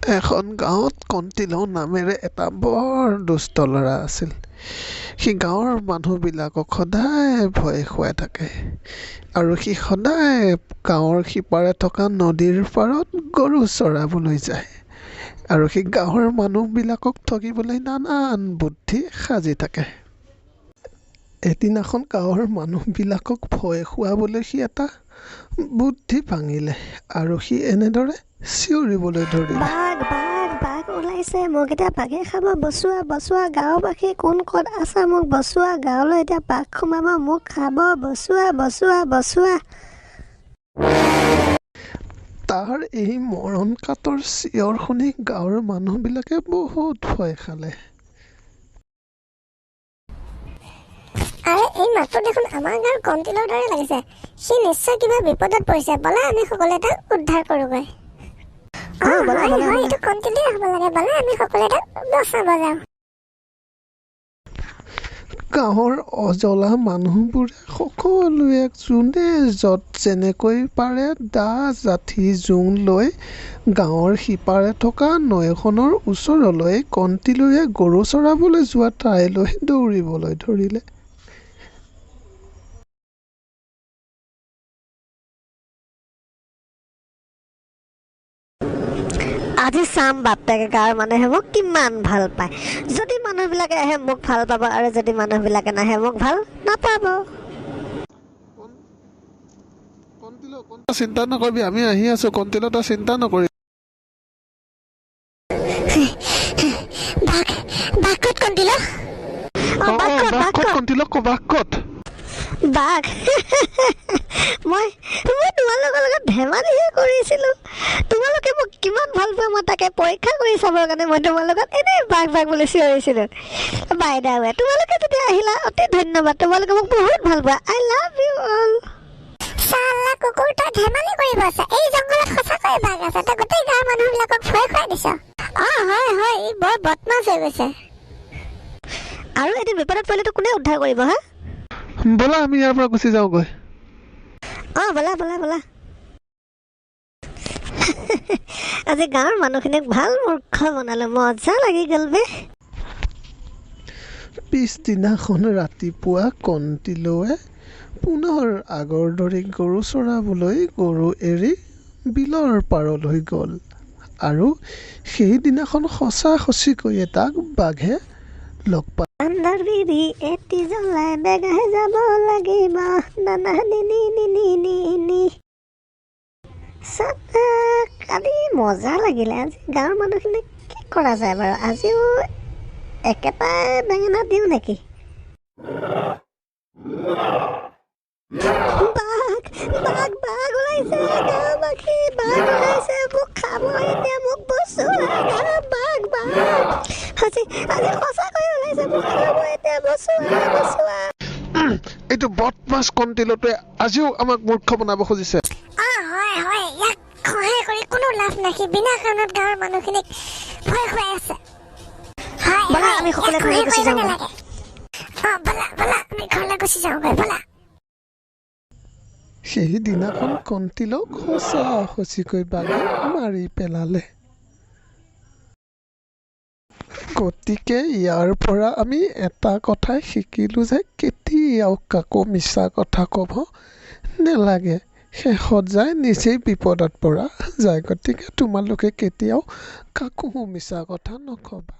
এখন গাঁৱত কণ্টিলৌ নামেৰে এটা বৰ দুষ্ট ল'ৰা আছিল। সি গাঁৱৰ মানুহবিলাকক সদায় ভয় খুৱাই থাকে আৰু সি সদায় গাঁৱৰ সিপাৰে থকা নদীৰ পাৰত গৰু চৰাবলৈ যায় আৰু সি গাঁৱৰ মানুহবিলাকক ঠগিবলৈ নানান বুদ্ধি সাজি থাকে। এদিনাখন গাঁৱৰ মানুহবিলাকক ভয় খুৱাবলৈ সি এটা বুদ্ধি ভাঙিলে আৰু সি এনেদৰে চিঞৰিবলৈ ধৰিলে। বাঘ বাঘ বাঘ ওলাইছে, মোক এতিয়া বাঘে খাব, বচোৱা বচোৱা, গাঁওবাসী কোন ক'ত আছা, মোক বচোৱা, গাঁৱলৈ এতিয়া বাঘ সোমাব, মোক খাব, বচোৱা বচোৱা বচোৱা। তাৰ এই মৰণ কাতৰ চিঞৰ শুনি গাঁৱৰ মানুহবিলাকে বহুত ভয় খালে। আৰে এই মাতটো দেখোন আমাৰ গাঁৱৰ কণ্টিলৰ দৰে লাগিছে। সি নিশ্চয় কিবা বিপদত পৰিছে। ব'লা আমি সকলোৱে তাক উদ্ধাৰ কৰোঁগৈ। এইটো কণ্টিলে হ'ব লাগে। ব'লা আমি সকলোৱে তাক বচাব যাওঁ। গাঁৱৰ অজলা মানুহবোৰে সকলোৱে যোনে য'ত যেনেকৈ পাৰে দা জাঠি জোং লৈ গাঁৱৰ সিপাৰে থকা নৈখনৰ ওচৰলৈ কণ্টিলৈয়ে গৰু চৰাবলৈ যোৱা ঠাইলৈ দৌৰিবলৈ ধৰিলে। আজি চাম বাপেকে গাঁৱৰ মানুহে মোক কিমান ভাল পায়। যদি মানুহবিলাকে আহে মোক ভাল পাব আৰু যদি মানুহবিলাকে নাহে মোক ভাল নাপাব। চিন্তা নকৰিবি, আমি আহি আছো। কণ্টিল, তই চিন্তা নকৰিবি। বাঘ মই তোমালোকৰ লগত ধেমালিহে কৰিছিলোঁ। তোমালোকে মোক কিমান ভাল পোৱা মই তাকে পৰীক্ষা কৰি চাবৰ কাৰণে মই তোমাৰ লগত এনেই বাঘ বাঘ বুলি চিঞৰিছিলোঁ। বাইদেৱে তোমালোকে যেতিয়া আহিলা অতি ধন্যবাদ। তোমালোকে মোক বহুত ভাল পোৱা। I love you all. চালা কুকুৰ, তই ধেমালি কৰিব আছে। এই জংঘলত সঁচাকৈ বাঘ আছে। তই গোটেই গাঁৱৰ মানুহবিলাকক ভয় খুৱাই দিছ। হয় ই বৰ বদমাছ হৈ গৈছে। আৰু এদিন বিপদত পৰিলেতো কোনে উদ্ধাৰ কৰিব? হা, ব'লা আমি ইয়াৰ পৰা গুচি যাওঁগৈ। ব'লা ব'লা ব'লা। আজি গাঁৱৰ মানুহখিনিক ভাল মূৰ্খ বনালো, মজা লাগি গ'ল বে। পিছদিনাখন ৰাতিপুৱা কণ্টিলৌৱে পুনৰ আগৰ দৰে গৰু চৰাবলৈ গৰু এৰি বিলৰ পাৰলৈ গ'ল আৰু সেইদিনাখন সঁচাসঁচিকৈয়ে তাক বাঘে লগ পালে। আন্ধাৰ বিৰি এটি জ্বলাই বেগাহে যাব লাগিব, নানা নিনি নিনি নিনি। কালি মজা লাগিলে। আজি গাঁৱৰ মানুহখিনিক কি কৰা যায় বাৰু? আজিও একেটাই বেঙেনা দিওঁ নেকি? বাঘ বাঘ বাঘ ওলাইছে, গাঁওবাসী বাঘ ওলাইছে, মোক খাব এতিয়া, মোক বচোৱা। বাঘ বাঘ আজি সঁচাকৈ ওলাইছে, মোক খাব এতিয়া, বচোৱা বচোৱা। এইটো বদমাছ কণ্টিলৌটোৱে আজিও আমাক মূৰ্খ বনাব খুজিছে। হয় ইয়াক সহায় কৰি কোনো লাভ নাই। সি বিনা কাৰণত গাঁৱৰ মানুহখিনিক ভয় খুৱাই আছে। আমি সকলোৱে ঘৰলৈ গুচি যাওঁ। ব'লা আমি ঘৰলৈ গুচি যাওঁগৈ, ব'লা। সেইদিনাখন কণ্টিলৌক সঁচাসঁচিকৈ বাঘে মাৰি পেলালে। গতিকে ইয়াৰ পৰা আমি এটা কথাই শিকিলোঁ যে কেতিয়াও কাকো মিছা কথা ক'ব নেলাগে। শেষত যায় নিজেই বিপদত পৰা যায়। গতিকে তোমালোকে কেতিয়াও কাকো মিছা কথা নক'বা।